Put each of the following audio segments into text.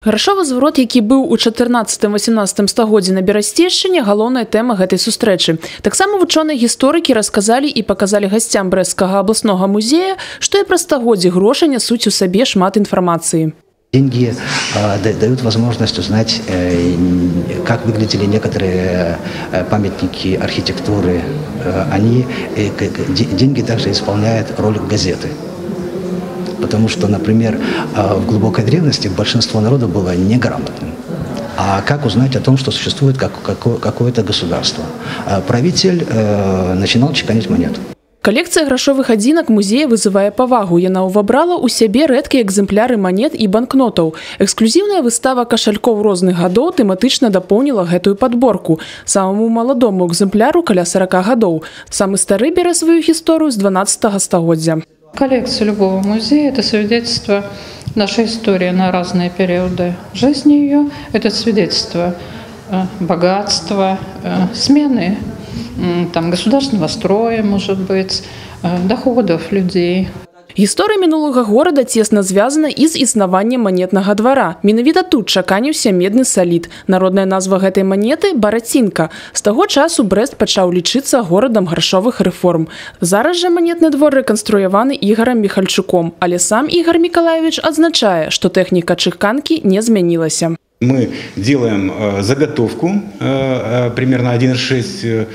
Грашовы зварот, які быў у 14-18 стагоддзі на Берасцейшчыне, галоўная тэма гэтай сустрэчы. Таксама вучоныя гісторыкі расказалі і паказалі гасцям Брэсцкага абласнога музея, што і праз стагоддзі грошы нясуць у сабе шмат информации. Деньги дают возможность узнать, как выглядели некоторые памятники архитектуры. Деньги также исполняют роль газеты. Потому что, например, в глубокой древности большинство народа было неграмотным. А как узнать о том, что существует какое-то государство? Правитель начинал чеканить монету. Калекцыя грашовых адзінак музея вызывае павагу. Яна ўвабрала ў сябе рэдкія экземпляры манет і банкнотаў. Эксклюзіўная выстава кашалькоў розных гадоў тэматычна дапоўніла гэтую падборку. Самому маладому экземпляру каля 40 гадоў. Самы стары бярэ сваю гісторыю з 12 стагоддзя. Коллекция любого музея – это свидетельство нашей истории на разные периоды жизни ее. Это свидетельство богатства, смены государственного строя, может быть, доходов людей. Гісторыя мінулага горада цесна звязана і з існаваннем манетнага двара. Менавіта тут чаканіўся медны салід. Народная назва гэтай манеты – барацінка. З таго часу Брэст пачаў лічыцца горадам грашовых рэформ. Зараз жа манетны двор рэканструяваны Ігорам Михальчуком, але сам Ігор Миколаевич адзначае, што тэхніка чыканкі не змянілася. Мы делаем заготовку примерно 1,6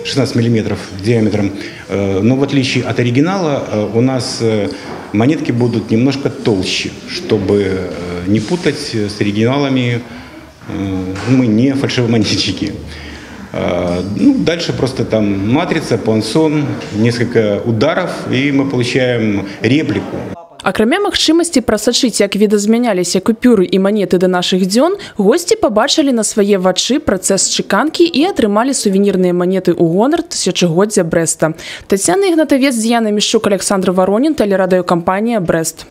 16 миллиметров диаметром, но в отличие от оригинала у нас монетки будут немножко толще, чтобы не путать с оригиналами, мы не фальшивомонетчики. Дальше просто там матрица, пуансон, несколько ударов, и мы получаем реплику. Акрамя магчымасці прасачыць, як відазмяняліся купюры і манеты да нашых дзён, госці пабачылі на свае вачы працэс чыканкі і атрымалі сувенірныя манеты ў гонар тысячагоддзя Брэста. Тацяна Ігнатавец, Діяна Мішчук, Александр Воронін, тэлерадыёкампанія «Брэст».